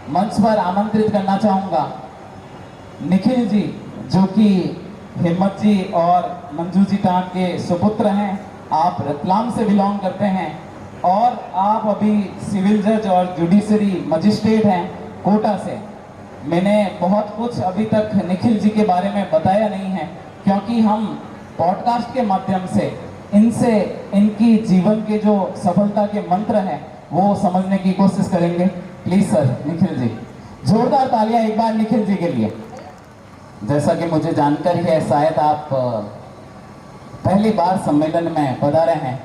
मंच पर आमंत्रित करना चाहूँगा निखिल जी, जो कि हिम्मत जी और मंजू जी टांग के सुपुत्र हैं। आप रतलाम से बिलोंग करते हैं और आप अभी सिविल जज और जुडिशरी मजिस्ट्रेट हैं कोटा से। मैंने बहुत कुछ अभी तक निखिल जी के बारे में बताया नहीं है, क्योंकि हम पॉडकास्ट के माध्यम से इनसे इनकी जीवन के जो सफलता के मंत्र हैं वो समझने की कोशिश करेंगे। प्लीज सर, निखिल जी, जोरदार तालियां एक बार निखिल जी के लिए। जैसा कि मुझे जानकारी है, शायद आप पहली बार सम्मेलन में पधारे हैं।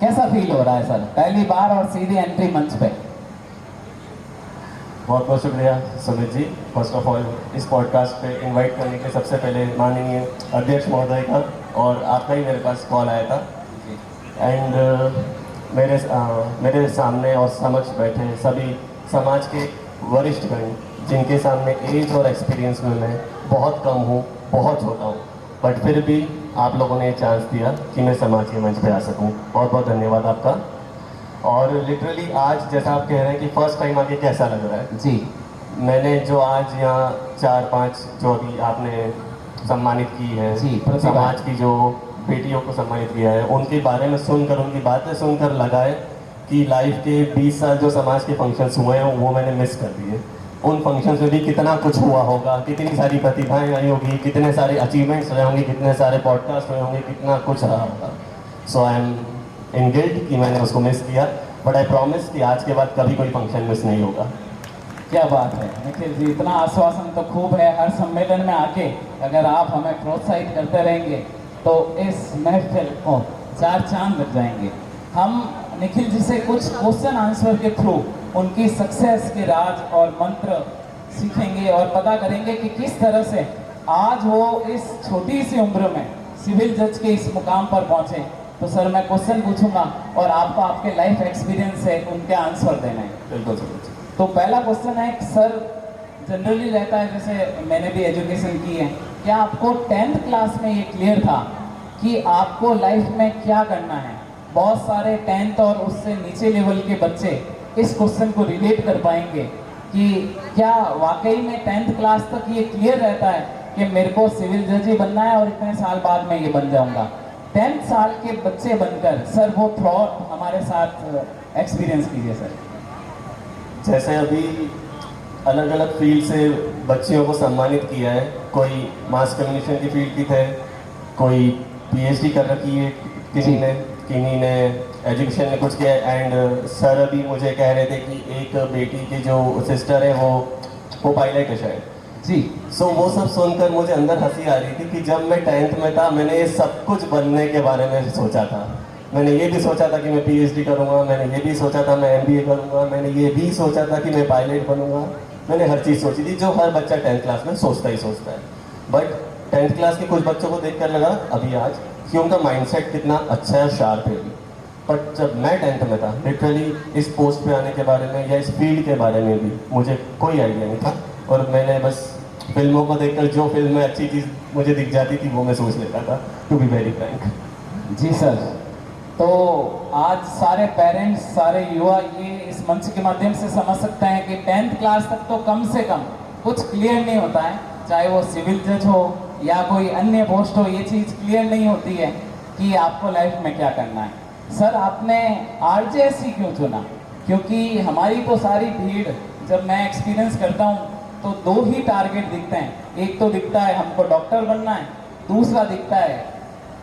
कैसा फील हो रहा है सर, पहली बार और सीधी एंट्री मंच पे? बहुत बहुत शुक्रिया Sumit ji, first of all इस पॉडकास्ट पे इनवाइट करने के सबसे पहले माननीय अध्यक्ष महोदय का, और आपका ही मेरे पास कॉल आया था। एंड मेरे सामने और समक्ष बैठे सभी समाज के वरिष्ठ गण, जिनके सामने एज और एक्सपीरियंस में मैं बहुत कम हूँ, बहुत छोटा हूँ, बट फिर भी आप लोगों ने चांस दिया कि मैं समाज के मंच पे आ सकूँ। बहुत बहुत धन्यवाद आपका। और लिटरली आज जैसा आप कह रहे हैं कि फर्स्ट टाइम आके कैसा लग रहा है जी, मैंने जो आज यहाँ 4-5 जो अभी आपने सम्मानित की है, जी, समाज की जो बेटियों को सम्मानित किया है, उनके बारे में सुनकर, उनकी बातें सुनकर लगा है कि लाइफ के 20 साल जो समाज के फंक्शंस हुए हैं वो मैंने मिस कर दिए। उन फंक्शंस में भी कितना कुछ हुआ होगा, कितनी सारी प्रतिभाएं आई होगी, कितने सारे अचीवमेंट्स रहे होंगे, कितने सारे पॉडकास्ट हुए होंगे, कितना कुछ रहा होगा। सो आई एम इन गिल्ट कि मैंने उसको मिस किया, बट आई प्रॉमिस कि आज के बाद कभी कोई फंक्शन मिस नहीं होगा। क्या बात है निखिल जी, इतना आश्वासन तो खूब है। हर सम्मेलन में आके अगर आप हमें प्रोत्साहित करते रहेंगे तो इस महफिल को 4 चांद लग जाएंगे। हम निखिल जी से कुछ क्वेश्चन आंसर के थ्रू उनकी सक्सेस के राज और मंत्र सीखेंगे और पता करेंगे कि किस तरह से आज वो इस छोटी सी उम्र में सिविल जज के इस मुकाम पर पहुंचे। तो सर, मैं क्वेश्चन पूछूंगा और आपको आपके लाइफ एक्सपीरियंस से उनके आंसर देना है। बिल्कुल। तो पहला क्वेश्चन है कि सर, जनरली रहता है, जैसे मैंने भी एजुकेशन की है, क्या आपको 10th क्लास में ये क्लियर था कि आपको लाइफ में क्या करना है? बहुत सारे 10th और उससे नीचे लेवल के बच्चे इस क्वेश्चन को रिलेट कर पाएंगे कि क्या वाकई में 10th क्लास तक ये क्लियर रहता है कि मेरे को सिविल जज ही बनना है और इतने साल बाद में ये बन जाऊंगा? 10th साल के बच्चे बनकर सर वो थॉट हमारे साथ एक्सपीरियंस कीजिए सर। जैसे अभी अलग अलग फील्ड से बच्चियों को सम्मानित किया है, कोई मास कम्युनिकेशन की फील्ड की थे, कोई पीएचडी कर रखी है किन्हीं ने एजुकेशन में कुछ किया। एंड सर अभी मुझे कह रहे थे कि एक बेटी की जो सिस्टर है वो पायलट है शायद जी। सो वो सब सुनकर मुझे अंदर हंसी आ रही थी कि जब मैं 10th में था मैंने ये सब कुछ बनने के बारे में सोचा था। मैंने ये भी सोचा था कि मैं पीएचडी करूँगा, मैंने ये भी सोचा था मैं एमबीए करूँगा, मैंने ये भी सोचा था कि मैं पायलट बनूँगा। मैंने हर चीज़ सोची थी जो हर बच्चा 10th क्लास में सोचता है। बट 10th क्लास के कुछ बच्चों को देखकर लगा अभी आज कि उनका माइंडसेट कितना अच्छा है, शार्प है। बट जब मैं 10th में था, लिटरली इस पोस्ट पे आने के बारे में या इस फील्ड के बारे में भी मुझे कोई आइडिया नहीं था। और मैंने बस फिल्मों को देखकर जो फिल्म में अच्छी चीज़ मुझे दिख जाती थी वो मैं सोच लेता था, टू बी वेरी फ्रैंक। जी सर, तो आज सारे पेरेंट्स, सारे युवा ये इस मंच के माध्यम से समझ सकते हैं कि 10th क्लास तक तो कम से कम कुछ क्लियर नहीं होता है, चाहे वो सिविल जज हो या कोई अन्य पोस्ट हो, ये चीज़ क्लियर नहीं होती है कि आपको लाइफ में क्या करना है। सर, आपने आरजेएससी क्यों चुना? क्योंकि हमारी तो सारी भीड़, जब मैं एक्सपीरियंस करता हूँ तो 2 ही टारगेट दिखते हैं। एक तो दिखता है हमको डॉक्टर बनना है, दूसरा दिखता है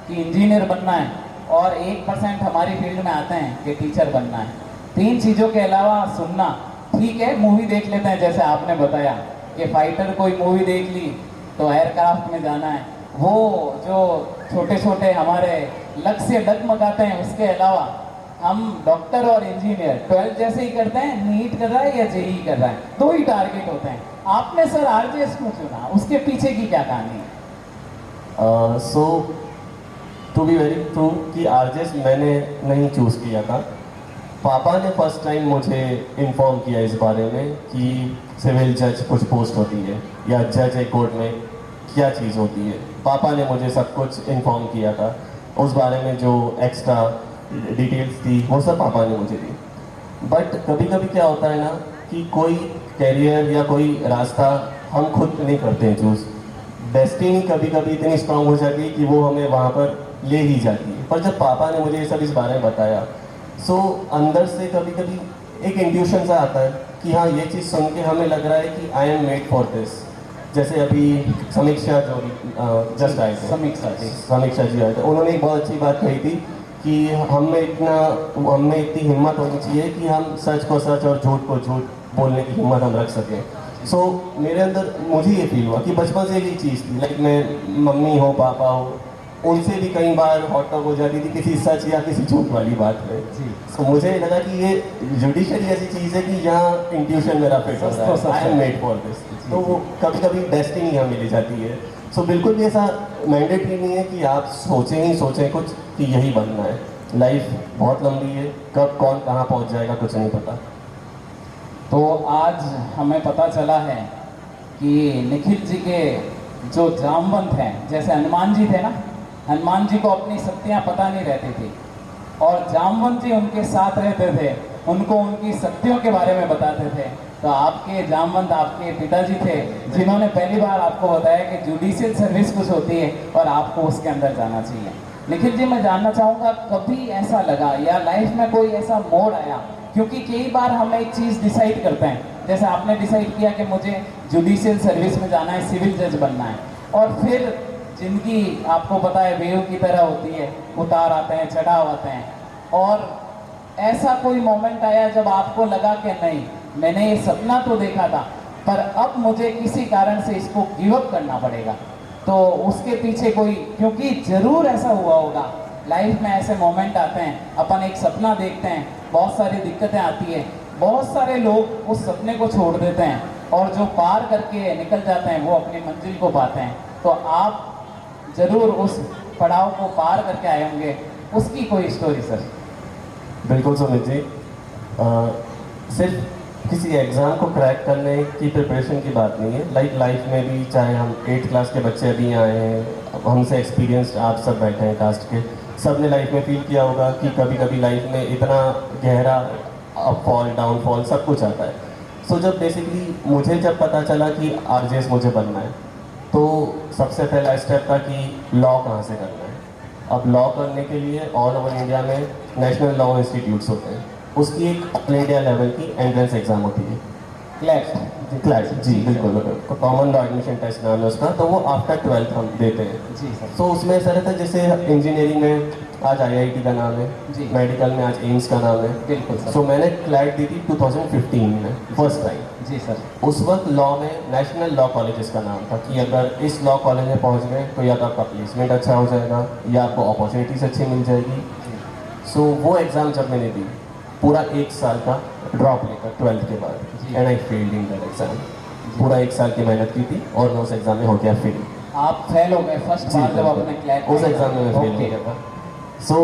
कि इंजीनियर बनना है, और 1% हमारी फील्ड में आते हैं कि टीचर बनना है। 3 चीज़ों के अलावा सुनना, ठीक है मूवी देख लेते हैं, जैसे आपने बताया कि फाइटर कोई मूवी देख ली तो एयरक्राफ्ट में जाना है, वो जो छोटे छोटे हमारे लक्ष्य डगमगाते हैं, उसके अलावा हम डॉक्टर और इंजीनियर 12th जैसे ही करते हैं, नीट कर रहा है या जेईई कर रहा है, 2 ही टारगेट होते हैं। आपने सर आरजेएस क्यों चुना? उसके पीछे की क्या कहानी है? सो टू बी वेरी ट्रू कि आरजेएस मैंने नहीं चूज़ किया था। पापा ने फर्स्ट टाइम मुझे इन्फॉर्म किया इस बारे में कि सिविल जज कुछ पोस्ट होती है या जज एक कोर्ट में क्या चीज़ होती है। पापा ने मुझे सब कुछ इन्फॉर्म किया था, उस बारे में जो एक्स्ट्रा डिटेल्स थी वो सब पापा ने मुझे दी। बट कभी कभी क्या होता है ना कि कोई कैरियर या कोई रास्ता हम खुद नहीं करते हैं चूज़, डेस्टिनी कभी कभी इतनी स्ट्रांग हो जाती है कि वो हमें वहाँ पर ले ही जाती है। पर जब पापा ने मुझे ये सब इस बारे में बताया, सो अंदर से कभी कभी एक इंट्यूशन सा आता है कि हाँ, ये चीज़ सुन के हमें लग रहा है कि I am made for this. जैसे अभी समीक्षा जो जस्ट आए थे, समीक्षा जी आए थे, उन्होंने एक बहुत अच्छी बात कही थी कि हमें इतनी हिम्मत होनी चाहिए कि हम सच को सच और झूठ को झूठ बोलने की हिम्मत हम रख सकें। सो मेरे अंदर मुझे ये फील हुआ कि बचपन से ये चीज़ थी, लाइक मैं मम्मी हो पापा हो, उनसे भी कई बार हॉट टॉक हो जाती थी किसी सच या किसी झूठ वाली बात में। तो मुझे लगा कि ये जुडिशरी ऐसी चीज़ है कि यहाँ इंट्यूशन मेरा फिट हो रहा है, I am made for this. तो वो कभी कभी डेस्टिनी हमें ले जाती है। सो बिल्कुल भी ऐसा मैंडेटरी नहीं है कि आप सोचें कुछ कि यही बनना है। लाइफ बहुत लंबी है, कब कौन कहाँ पहुँच जाएगा कुछ नहीं पता। तो आज हमें पता चला है कि निखिल जी के जो जामवंत हैं, जैसे हनुमान जी थे ना, हनुमान जी को अपनी शक्तियाँ पता नहीं रहती थी और जामवंत जी उनके साथ रहते थे, उनको उनकी शक्तियों के बारे में बताते थे। तो आपके जामवंत आपके पिताजी थे जिन्होंने पहली बार आपको बताया कि जुडिशियल सर्विस कुछ होती है और आपको उसके अंदर जाना चाहिए। निखिल जी, मैं जानना चाहूँगा, कभी ऐसा लगा या लाइफ में कोई ऐसा मोड़ आया, क्योंकि कई बार हम एक चीज़ डिसाइड करते हैं, जैसे आपने डिसाइड किया कि मुझे जुडिशियल सर्विस में जाना है, सिविल जज बनना है, और फिर जिंदगी आपको पता है वेव की तरह होती है, उतार आते हैं, चढ़ाव आते हैं, और ऐसा कोई मोमेंट आया जब आपको लगा कि नहीं, मैंने ये सपना तो देखा था पर अब मुझे किसी कारण से इसको गिव अप करना पड़ेगा। तो उसके पीछे कोई, क्योंकि ज़रूर ऐसा हुआ होगा लाइफ में, ऐसे मोमेंट आते हैं, अपन एक सपना देखते हैं, बहुत सारी दिक्कतें आती है, बहुत सारे लोग उस सपने को छोड़ देते हैं और जो पार करके निकल जाते हैं वो अपनी मंजिल को पाते हैं। तो आप ज़रूर उस पड़ाव को पार करके आए होंगे, उसकी कोई स्टोरी सर? बिल्कुल सुमित जी, सिर्फ किसी एग्ज़ाम को क्रैक करने की प्रिपरेशन की बात नहीं है। लाइफ में भी, चाहे हम 8th क्लास के बच्चे अभी आए हैं, हमसे एक्सपीरियंस्ड आप सब बैठे हैं कास्ट के, सब ने लाइफ में फील किया होगा कि कभी कभी लाइफ में इतना गहरा अपफॉल डाउनफॉल सब कुछ आता है। सो जब बेसिकली मुझे जब पता चला कि RJS मुझे बनना है, तो सबसे पहला स्टेप था कि लॉ कहाँ से करना है। अब लॉ करने के लिए ऑल ओवर इंडिया में नेशनल लॉ इंस्टीट्यूट्स होते हैं, उसकी एक ऑल इंडिया लेवल की एंट्रेंस एग्ज़ाम होती है, क्लैट जी बिल्कुल, कॉमन लॉ एडमिशन टेस्ट नाम है उसका। तो वो आफ्टर 12th हम देते हैं जी सर। तो उसमें ऐसा रहता है जैसे इंजीनियरिंग में आज IIT का नाम है जी, मेडिकल में आज एम्स का नाम है, बिल्कुल सर। सो मैंने क्लैट दी थी 2015 में फर्स्ट टाइम। जी सर। उस वक्त लॉ में नेशनल लॉ कॉलेजेस का नाम था कि अगर इस लॉ कॉलेज में पहुंच गए तो या तो आपका प्लेसमेंट अच्छा हो जाएगा या आपको अपॉर्चुनिटीज अच्छी मिल जाएगी। सो वो एग्ज़ाम जब मैंने दी, पूरा 1 साल का ड्रॉप लेकर 12th के बाद, and I failed in that exam. पूरा 1 साल की मेहनत की थी और मैं उस एग्ज़ाम में हो गया फेल। आप फेल हो गए फर्स्ट बार जब आपने क्लैट? उस एग्ज़ाम में मैं फेल हो गया था। सो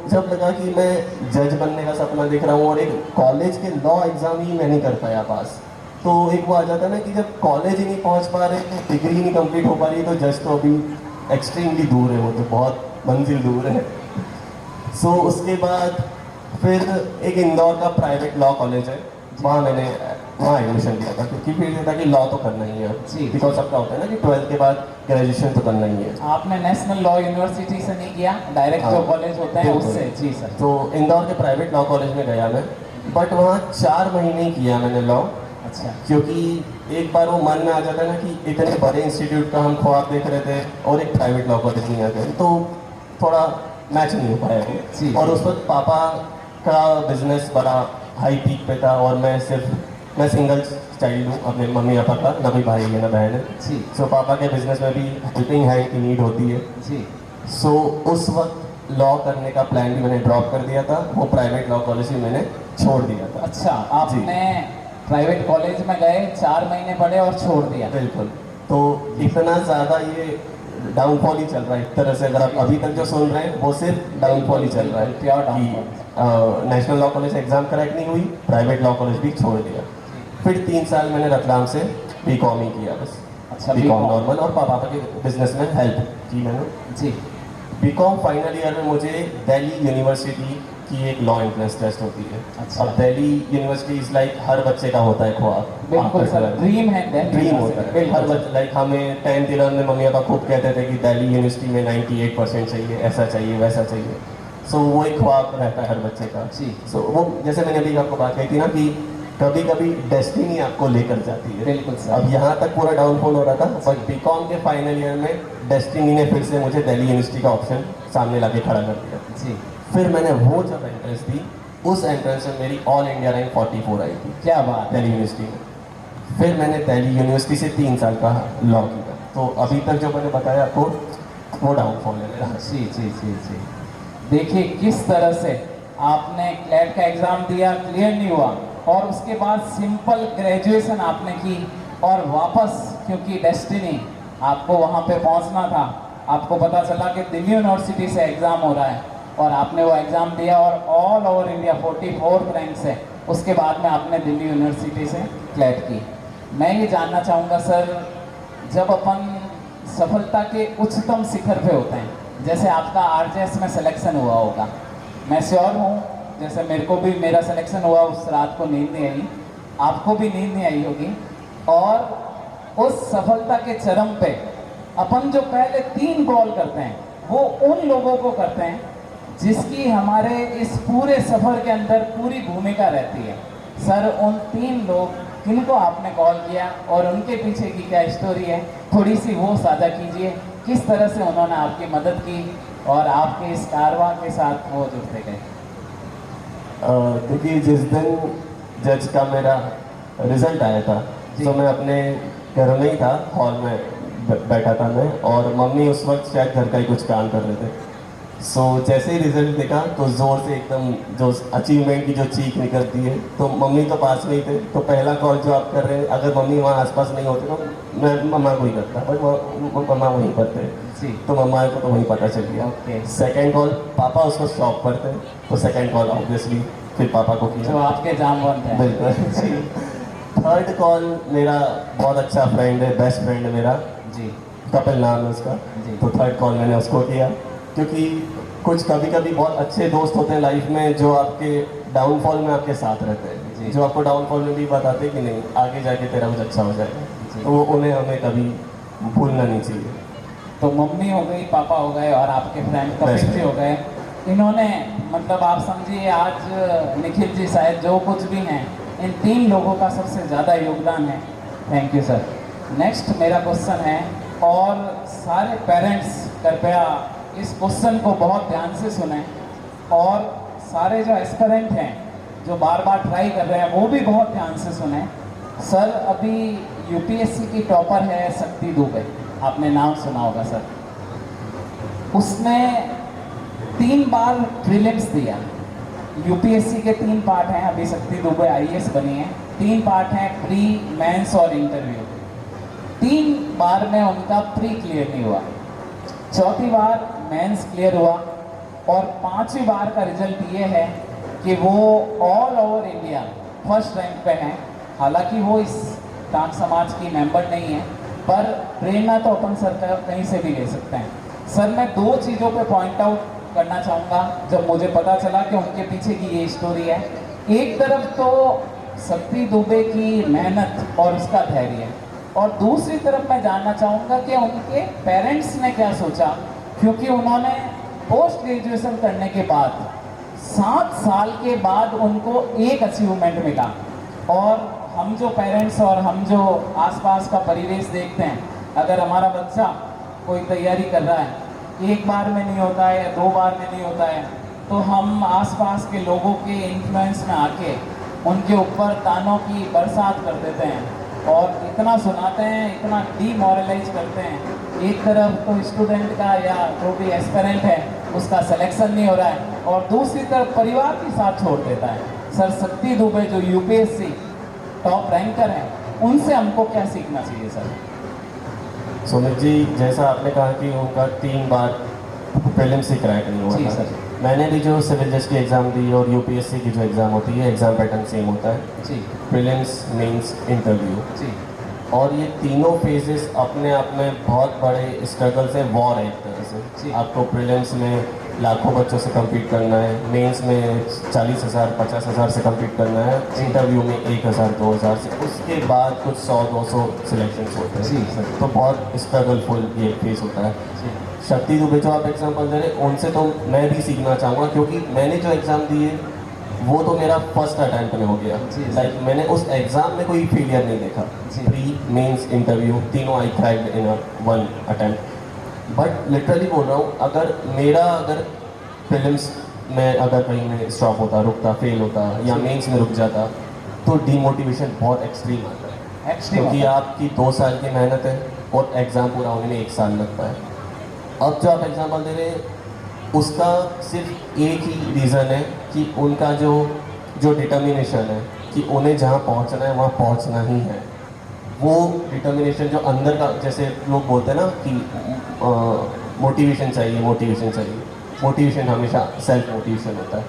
जब लगा कि मैं जज बनने का सपना देख रहा हूँ और एक कॉलेज के लॉ एग्ज़ाम ही मैं नहीं कर पाया पास, तो एक वो आ जाता है ना कि जब कॉलेज ही नहीं पहुँच पा रहे, डिग्री नहीं कंप्लीट हो पा रही, तो जज तो अभी एक्सट्रीमली दूर है, वो तो बहुत मंजिल दूर है। सो उसके बाद फिर एक इंदौर का प्राइवेट लॉ कॉलेज है, वहाँ एडमिशन लिया था, क्योंकि फिर ये था कि लॉ तो करना ही है जी। बिकॉज सबका होता है ना कि 12th के बाद ग्रेजुएशन तो करना ही है। आपने नेशनल लॉ यूनिवर्सिटी से नहीं किया, डायरेक्ट जो कॉलेज होते हैं उससे? जी सर। तो इंदौर के प्राइवेट लॉ कॉलेज में गया मैं, बट वहाँ 4 महीने ही किया मैंने लॉ। अच्छा। क्योंकि एक बार वो मन में आ जाता है ना कि इतने बड़े इंस्टीट्यूट का हम ख्वाब देख रहे थे और एक प्राइवेट लॉ कॉलेज नहीं आ गए, तो थोड़ा मैच नहीं हो पाया जी। और उस वक्त पापा का बिजनेस बड़ा हाई पीक पे था और मैं सिंगल चाइल्ड हूँ अपने मम्मी पापा का, ना कोई भाई है ना बहन है जी। सो पापा के बिजनेस में भी हेल्पिंग हैंड की नीड होती है जी। सो उस वक्त लॉ करने का प्लान भी मैंने ड्रॉप कर दिया था, वो प्राइवेट लॉ कॉलेज भी मैंने छोड़ दिया था। अच्छा, आपने प्राइवेट कॉलेज में गए, 4 महीने पढ़े और छोड़ दिया? बिल्कुल। तो इतना ज़्यादा ये डाउनफॉल ही चल रहा है एक तरह से, अगर आप अभी तक जो सुन रहे हैं वो सिर्फ डाउनफॉल ही चल रहा है प्योर कि downfall. National law college exam crack नहीं हुई, प्राइवेट लॉ कॉलेज भी छोड़ दिया। फिर 3 साल मैंने रतलाम से BCom ही किया बस। अच्छा, BCom नॉर्मल, और पापा के बिजनेस में हेल्प की मैंने। जी। बीकॉम फाइनल ईयर में मुझे दिल्ली यूनिवर्सिटी की एक लॉ एंट्रेंस टेस्ट होती है। अच्छा। अब दिल्ली यूनिवर्सिटी इज लाइक हर बच्चे का होता है ख्वाब। बिल्कुल सर, ड्रीम है दिल्ली ड्रीम यूनिवर्सिटी, होता है बिल्कुल। हर बच्चे। लाइक हमें 10th 11th में मम्मी पापा खूब कहते थे कि दिल्ली यूनिवर्सिटी में 98% चाहिए, ऐसा चाहिए वैसा चाहिए। सो वो एक ख्वाब रहता है हर बच्चे का। जी। सो वो जैसे मैंने अभी आपको बात कही थी ना कि कभी कभी डेस्टिनी आपको लेकर जाती है। बिल्कुल सर। अब यहाँ तक पूरा डाउनफॉल हो रहा था, बट बीकॉम के फाइनल ईयर में डेस्टिनी ने फिर से मुझे दिल्ली यूनिवर्सिटी का ऑप्शन सामने लाके खड़ा कर दिया। जी, फिर मैंने वो जब एंट्रेंस दी, उस एंट्रेंस में मेरी ऑल इंडिया रैंक 44 आई थी क्या बात है। दिल्ली यूनिवर्सिटी में। फिर मैंने दिल्ली यूनिवर्सिटी से 3 साल का लॉ किया। तो अभी तक जो मैंने बताया आपको वो डाउनफॉल है मेरा। जी जी जी जी, देखिए किस तरह से आपने क्लैट का एग्ज़ाम दिया, क्लियर नहीं हुआ, और उसके बाद सिंपल ग्रेजुएशन आपने की, और वापस क्योंकि डेस्टिनी आपको वहाँ पे पहुँचना था, आपको पता चला कि दिल्ली यूनिवर्सिटी से एग्ज़ाम हो रहा है, और आपने वो एग्ज़ाम दिया और all over India 44th rank से उसके बाद में आपने दिल्ली यूनिवर्सिटी से क्लैट की। मैं ये जानना चाहूँगा सर, जब अपन सफलता के उच्चतम शिखर पे होते हैं, जैसे आपका आरजेएस में सिलेक्शन हुआ होगा, मैं श्योर हूँ, जैसे मेरे को भी मेरा सिलेक्शन हुआ, उस रात को नींद नहीं आई, आपको भी नींद नहीं आई होगी, और उस सफलता के चरम पे अपन जो पहले 3 कॉल करते हैं वो उन लोगों को करते हैं जिसकी हमारे इस पूरे सफ़र के अंदर पूरी भूमिका रहती है। सर, उन 3 लोग किनको आपने कॉल किया और उनके पीछे की क्या स्टोरी है, थोड़ी सी वो साझा कीजिए, किस तरह से उन्होंने आपकी मदद की और आपके इस कारवां के साथ वो जुड़ते गए। क्योंकि जिस दिन जज का मेरा रिजल्ट आया था, तो मैं अपने घर में ही था, हॉल में बैठा था मैं, और मम्मी उस वक्त शायद घर का ही कुछ काम कर रहे थे। सो जैसे ही रिजल्ट देखा तो ज़ोर से एकदम जो अचीवमेंट की जो चीख निकलती है, तो मम्मी तो पास में ही थे, तो पहला कॉल जो आप कर रहे हैं, अगर मम्मी वहाँ आसपास नहीं होते तो मैं मम्मा को ही करता, बट मम्मा वहीं पर थे जी, तो मम्मा को तो वहीं पता चल गया। ओके। सेकेंड कॉल पापा उसको शॉप पर थे, तो सेकेंड कॉल ऑब्वियसली फिर पापा को किया, जो आपके जामवंत हैं। बिल्कुल जी। थर्ड कॉल मेरा बहुत अच्छा फ्रेंड है, बेस्ट फ्रेंड है मेरा, जी कपिल नाम है उसका, जी। तो थर्ड कॉल मैंने उसको किया, क्योंकि कुछ कभी कभी बहुत अच्छे दोस्त होते हैं लाइफ में जो आपके डाउनफॉल में आपके साथ रहते जी। हैं, जो आपको डाउनफॉल में भी बताते हैं कि नहीं आगे जाके तेरा कुछ अच्छा हो जाएगा, जी। तो वो उन्हें हमें कभी भूलना नहीं चाहिए। तो मम्मी हो गई, पापा हो गए, और आपके फ्रेंड कपिल जी हो गए, इन्होंने मतलब आप समझिए आज निखिल जी शायद जो कुछ भी हैं, इन 3 लोगों का सबसे ज़्यादा योगदान है। Thank you sir. नेक्स्ट मेरा क्वेश्चन है, और सारे पेरेंट्स कृपया इस क्वेश्चन को बहुत ध्यान से सुने, और सारे जो एस्पिरेंट हैं जो बार बार ट्राई कर रहे हैं वो भी बहुत ध्यान से सुने। सर, अभी यूपीएससी की टॉपर है शक्ति दुबे, आपने नाम सुना होगा सर। उसने 3 बार प्रीलिम्स दिया। यूपीएससी के 3 पार्ट हैं, अभी शक्ति दुबे आईएएस बनी है, 3 पार्ट हैं, प्री, मेंस और इंटरव्यू। 3 बार में उनका प्री क्लियर नहीं हुआ, चौथी बार मेंस क्लियर हुआ, और 5वीं बार का रिजल्ट ये है कि वो all over India first rank पे हैं। हालांकि वो इस टांग समाज की मेंबर नहीं है, पर प्रेरणा तो अपन सरकार कहीं से भी ले सकते हैं। सर, मैं 2 चीज़ों पे पॉइंट आउट करना चाहूँगा जब मुझे पता चला कि उनके पीछे की ये स्टोरी है। एक तरफ तो शक्ति दुबे की मेहनत और उसका धैर्य, और दूसरी तरफ मैं जानना चाहूँगा कि उनके पेरेंट्स ने क्या सोचा, क्योंकि उन्होंने पोस्ट ग्रेजुएशन करने के बाद 7 साल के बाद उनको एक अचीवमेंट मिला। और हम जो पेरेंट्स और हम जो आसपास का परिवेश देखते हैं, अगर हमारा बच्चा कोई तैयारी कर रहा है, 1 बार में नहीं होता है या 2 बार में नहीं होता है, तो हम आसपास के लोगों के इन्फ्लुएंस में आके उनके ऊपर तानों की बरसात कर देते हैं और इतना सुनाते हैं, इतना डीमोरलाइज करते हैं। एक तरफ तो स्टूडेंट का या जो भी एस्पिरेंट है उसका सिलेक्शन नहीं हो रहा है, और दूसरी तरफ परिवार के साथ छोड़ देता है। सर, शक्ति दुबे जो यूपीएससी टॉप रैंकर हैं, उनसे हमको क्या सीखना चाहिए सर? सुमित जी, जैसा आपने कहा कि उनका 3 बार प्रीलिम्स ही क्रैक नहीं हुआ जी था, सर। मैंने भी जो सिविल जज की एग्ज़ाम दी और यूपीएससी की जो एग्ज़ाम होती है, एग्ज़ाम पैटर्न सेम होता है, जी प्रीलिम्स, मेंस, इंटरव्यू, जी और ये तीनों फेजेस अपने आप में बहुत बड़े स्ट्रगल से वॉर है एक तरह से। जी। आपको प्रीलिम्स में लाखों बच्चों से compete करना है, मेंस में 40,000 50,000 से compete करना है, इंटरव्यू में 1,000 2,000 से, उसके बाद कुछ 100-200 सिलेक्शंस होते हैं। जी, सर। तो बहुत स्ट्रगलफुल ये फेस होता है। जी शक्ति दुबे जो आप एग्जाम्पल दे रहे हैं, उनसे तो मैं भी सीखना चाहूँगा, क्योंकि मैंने जो एग्ज़ाम दिए वो तो मेरा फर्स्ट अटैम्प्ट में हो गया। जी, जी। लाइक मैंने उस एग्ज़ाम में कोई फेलियर नहीं देखा। जी। प्री मेंस इंटरव्यू तीनों आई cracked in one attempt. But literally बोल रहा हूँ, अगर प्रीलिम्स में अगर कहीं में स्टॉप होता, रुकता, फेल होता या जी। मेंस में रुक जाता, तो डीमोटिवेशन बहुत एक्सट्रीम आता है। एक्सट्रीम क्योंकि होता है। आपकी 2 साल की मेहनत है और एग्ज़ाम पूरा होने में 1 साल लगता है। अब जो आप एग्जाम्पल दे रहे हैं, उसका सिर्फ एक ही रीज़न है कि उनका जो डिटर्मिनेशन है कि उन्हें जहाँ पहुँचना है वहाँ पहुँचना ही है। वो डिटर्मिनेशन जो अंदर का, जैसे लोग बोलते हैं ना कि मोटिवेशन चाहिए, मोटिवेशन हमेशा सेल्फ मोटिवेशन होता है।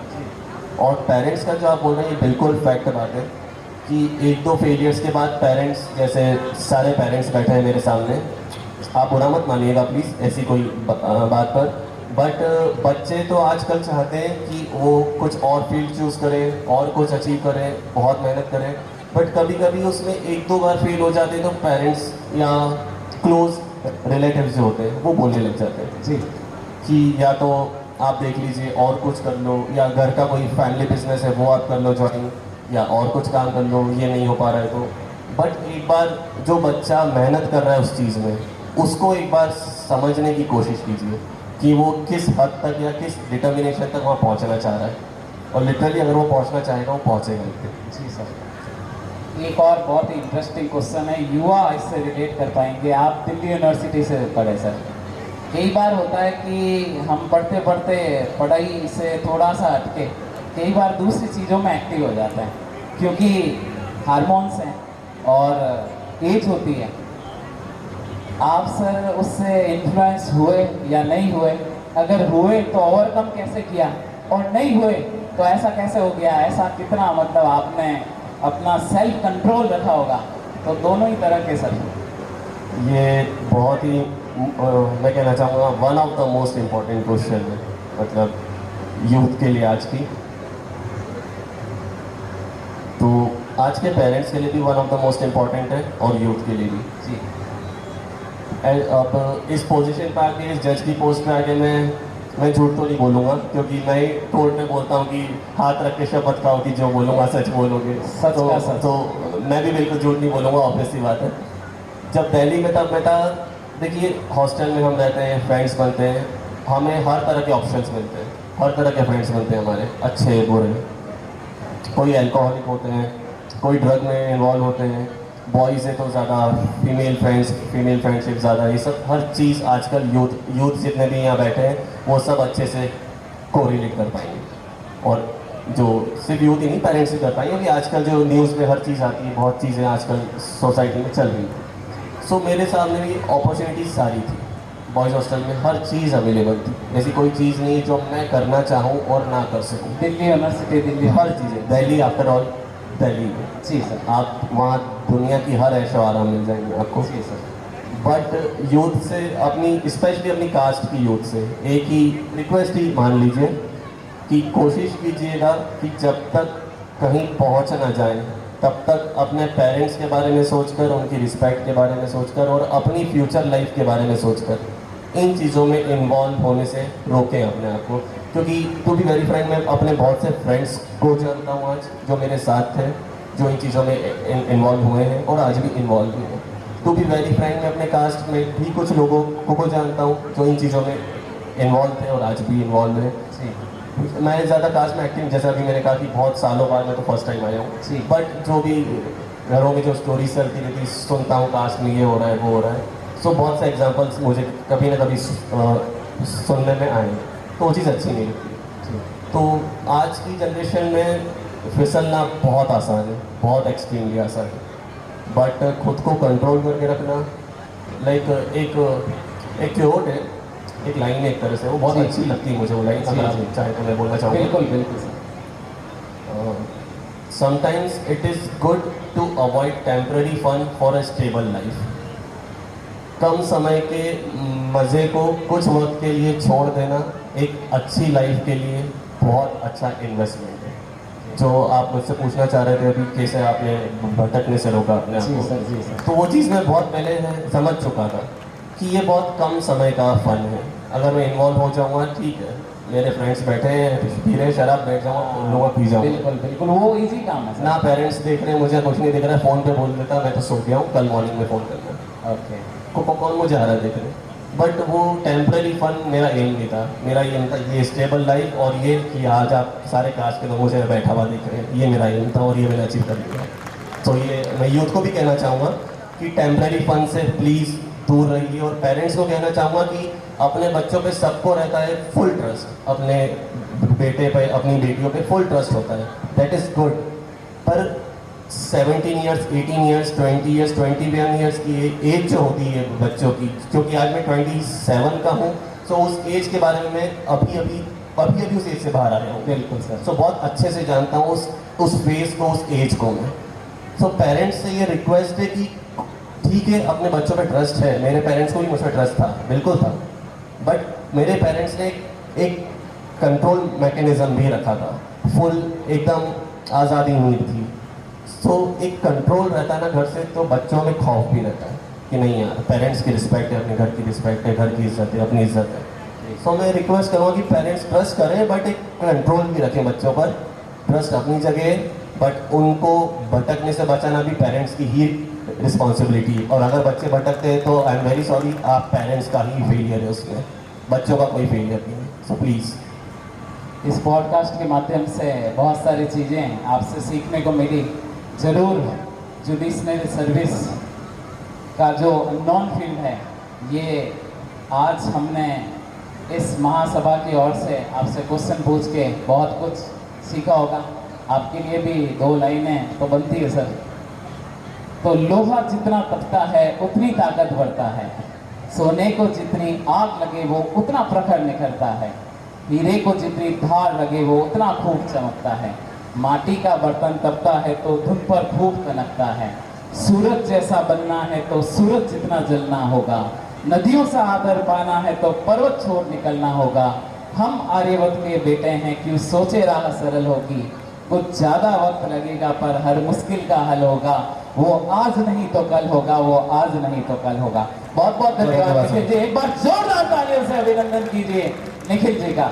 और पेरेंट्स का जो आप बोल रहे हैं, ये बिल्कुल फैक्ट बात है कि 1-2 फेलियर्स के बाद पेरेंट्स, जैसे सारे पेरेंट्स बैठे हैं मेरे सामने, आप बुरा मत मानिएगा प्लीज़ ऐसी कोई बात पर, बट बच्चे तो आजकल चाहते हैं कि वो कुछ और फील्ड चूज़ करें और कुछ अचीव करें, बहुत मेहनत करें, बट कभी कभी उसमें 1-2 बार फेल हो जाते हैं तो पेरेंट्स या क्लोज रिलेटिव्स जो होते हैं वो बोलने लग जाते हैं जी कि या तो आप देख लीजिए और कुछ कर लो, या घर का कोई फैमिली बिजनेस है वो आप कर लो ज्वाइन, या और कुछ काम कर लो, ये नहीं हो पा रहा है तो। बट एक बार जो बच्चा मेहनत कर रहा है उस चीज़ में, उसको एक बार समझने की कोशिश कीजिए कि वो किस हद तक या किस डिटर्मिनेशन तक वहाँ पहुँचना चाह रहा है, और लिटरली अगर वो पहुँचना चाहेगा वो पहुँचेगा ही। जी सर। एक और बहुत ही इंटरेस्टिंग क्वेश्चन है, युवा इससे रिलेट कर पाएंगे। आप दिल्ली यूनिवर्सिटी से पढ़े सर। कई बार होता है कि हम पढ़ते पढ़ते पढ़ाई से थोड़ा सा हटके कई बार दूसरी चीज़ों में एक्टिव हो जाते हैं, क्योंकि हार्मोन्स हैं और एज होती है। आप सर उससे इन्फ्लुएंस हुए या नहीं हुए? अगर हुए तो ओवरकम कैसे किया, और नहीं हुए तो ऐसा कैसे हो गया? ऐसा कितना मतलब आपने अपना सेल्फ कंट्रोल रखा होगा? तो दोनों ही तरह के सर। ये बहुत ही मैं कहना चाहूँगा one of the most important question है, मतलब यूथ के लिए आज की, तो आज के पेरेंट्स के लिए भी one of the most important है और यूथ के लिए भी। जी अब इस पोजीशन पे आके, इस जज की पोस्ट पे आके मैं झूठ तो नहीं बोलूँगा, क्योंकि मैं ही कोर्ट में बोलता हूँ कि हाथ रख के शपथ खाओ कि जो बोलूँगा सच बोलोगे। सच का सच। तो मैं भी बिल्कुल झूठ नहीं बोलूँगा, ऑब्वियस सी बात है। जब दिल्ली में तब मैं था, देखिए हॉस्टल में हम रहते हैं, फ्रेंड्स बनते हैं, हमें हर तरह के ऑप्शंस मिलते हैं, हर तरह के फ्रेंड्स बनते हैं हमारे, अच्छे बुरे। कोई अल्कोहलिक होते हैं, कोई ड्रग में इन्वॉल्व होते हैं, बॉयज़ है तो ज़्यादा, फीमेल फ्रेंडशिप ज़्यादा, ये सब हर चीज़ आजकल यूथ जितने भी यहाँ बैठे हैं वो सब अच्छे से कोरिलेट कर पाएंगे। और जो सिर्फ यूथ ही नहीं, पेरेंट्स भी कर पाएंगे, क्योंकि आजकल जो न्यूज़ में हर चीज़ आती है, बहुत चीज़ें आजकल सोसाइटी में चल रही हैं। सो मेरे सामने भी अपॉर्चुनिटीज़ सारी थी, बॉयज़ हॉस्टल में हर चीज़ अवेलेबल थी, ऐसी कोई चीज़ नहीं जो मैं करना चाहूँ और ना कर सकूँ। दिल्ली यूनिवर्सिटी, दिल्ली हर चीज़ें, दिल्ली आफ्टर ऑल दिल्ली में, जी सर। आप वहाँ दुनिया की हर ऐशो आराम मिल जाएंगे आपको। जी सर। बट यूथ से, अपनी स्पेशली अपनी कास्ट की यूथ से एक ही रिक्वेस्ट ही मान लीजिए कि कोशिश कीजिएगा कि जब तक कहीं पहुँच ना जाए तब तक अपने पेरेंट्स के बारे में सोचकर, उनकी रिस्पेक्ट के बारे में सोचकर और अपनी फ्यूचर लाइफ के बारे में सोचकर इन चीज़ों में इन्वॉल्व होने से रोकें अपने आप को। क्योंकि टू बी वेरी फ्रैंक, मैं अपने बहुत से फ्रेंड्स को जानता हूँ आज जो मेरे साथ थे, जो इन चीज़ों में इन्वॉल्व हुए हैं और आज भी इन्वॉल्व हुए हैं। टू बी वेरी फ्रैंक, मैं अपने कास्ट में भी कुछ लोगों को जानता हूँ जो इन चीज़ों में इन्वॉल्व थे और आज भी इन्वॉल्व है। जी मैं ज़्यादा कास्ट में एक्टिव, जैसा अभी मैंने कहा कि बहुत सालों बाद मैं तो फर्स्ट टाइम आया हूँ, जी। बट जो भी घरों में जो स्टोरीज चलती रहती सुनता हूँ, कास्ट में ये हो रहा है वो हो रहा है, सो बहुत से एग्जांपल्स मुझे कभी ना कभी सुनने में आए, तो वो चीज़ अच्छी नहीं लगती। तो आज की जनरेशन में फिसलना बहुत आसान है, बहुत एक्सट्रीमली आसान है, बट खुद को कंट्रोल करके रखना, लाइक एक क्योट है, एक लाइन है एक तरह से, वो बहुत जी। अच्छी लगती है मुझे वो लाइन, जी, अगर जी। आप चाहे तो मैं बोलना चाहूँगा। बिल्कुल बिल्कुल sir. Sometimes it is good to avoid temporary fun for a stable life. कम समय के मज़े को कुछ वक्त के लिए छोड़ देना एक अच्छी लाइफ के लिए बहुत अच्छा इन्वेस्टमेंट है। जो आप मुझसे पूछना चाह रहे थे अभी, कैसे आपने भटकने से रोका अपने आप जी को, सर, जी सर। तो वो चीज़ मैं बहुत पहले समझ चुका था कि ये बहुत कम समय का फन है। अगर मैं इन्वॉल्व हो जाऊँगा, ठीक है, मेरे फ्रेंड्स बैठे हैं पी रहे हैं शराब, बैठ जाऊँगा उन लोगों पी जाऊँगा, बिल्कुल बिल्कुल, वो इजी काम है ना सर। पेरेंट्स देख रहे हैं, मुझे कुछ नहीं दिख रहा है, फ़ोन पे बोल देता मैं तो सो गया हूँ, कल मॉर्निंग में फ़ोन करना, ओके। कौन मुझे आ रहा है देख रहे। बट वो टेम्पररी फन मेरा एम नहीं था। मेरा एम था ये स्टेबल लाइफ, और ये कि आज आप सारे कास्ट के लोगों से बैठा हुआ देख रहे हैं, ये मेरा एम था और ये मैंने अचीव कर लिया। तो ये मैं यूथ को भी कहना चाहूँगा कि टेम्पररी फन से प्लीज़ दूर रहिए, और पेरेंट्स को कहना चाहूँगा कि अपने बच्चों पे सबको रहता है फुल ट्रस्ट, अपने बेटे पे अपनी बेटियों पे फुल ट्रस्ट होता है, दैट इज़ गुड। पर 17 ईयर्स, 18 ईयर्स, 20 ईयर्स, 21 ईयर्स की एज जो होती है बच्चों की, क्योंकि आज मैं 27 का हूँ, तो उस एज के बारे में मैं अभी उस एज से बाहर आया हूँ। बिल्कुल सर। सो बहुत अच्छे से जानता हूँ उस फेज को, उस एज को मैं। सो पेरेंट्स से ये रिक्वेस्ट है कि ठीक है, अपने बच्चों पे ट्रस्ट है, मेरे पेरेंट्स को भी मुझ पर ट्रस्ट था, बिल्कुल था, बट मेरे पेरेंट्स ने एक कंट्रोल मैकेनिज्म भी रखा था, फुल एकदम आज़ादी नहीं थी। तो एक कंट्रोल रहता है ना घर से, तो बच्चों में खौफ भी रहता है कि नहीं यार, पेरेंट्स की रिस्पेक्ट है, अपने घर की रिस्पेक्ट है, घर की इज्जत है, अपनी इज्जत है। सो मैं रिक्वेस्ट करूँगा कि पेरेंट्स ट्रस्ट करें, बट एक कंट्रोल भी रखें बच्चों पर। ट्रस्ट अपनी जगह, बट उनको भटकने से बचाना भी पेरेंट्स की ही रिस्पॉन्सिबिलिटी। और अगर बच्चे भटकते हैं तो आई एम वेरी सॉरी, आप पेरेंट्स का ही फेलियर है उसमें, बच्चों का कोई फेलियर नहीं है। सो प्लीज़, इस पॉडकास्ट के माध्यम से बहुत सारी चीज़ें आपसे सीखने को मिली। ज़रूर जुडिशनरी सर्विस का जो नॉन फील्ड है, ये आज हमने इस महासभा की ओर से आपसे क्वेश्चन पूछ के बहुत कुछ सीखा होगा। आपके लिए भी 2 लाइनें तो बनती है सर। तो लोहा जितना तपता है उतनी ताकत बढ़ता है, सोने को जितनी आग लगे वो उतना प्रखर निखरता है, हीरे को जितनी धार लगे वो उतना खूब चमकता है, माटी का बर्तन तपता है तो धुन पर खूब कनकता है, सूरज जैसा बनना है तो सूरज जितना जलना होगा, नदियों से आदर पाना है तो पर्वत छोड़ निकलना होगा। हम आर्यवत के बेटे हैं, क्यों सोचे राह सरल होगी, कुछ ज़्यादा वक्त लगेगा पर हर मुश्किल का हल होगा, वो आज नहीं तो कल होगा, वो आज नहीं तो कल होगा। बहुत बहुत धन्यवाद निखिल जी, एक बार जोरदार तालियों से अभिनंदन कीजिए निखिल जी का।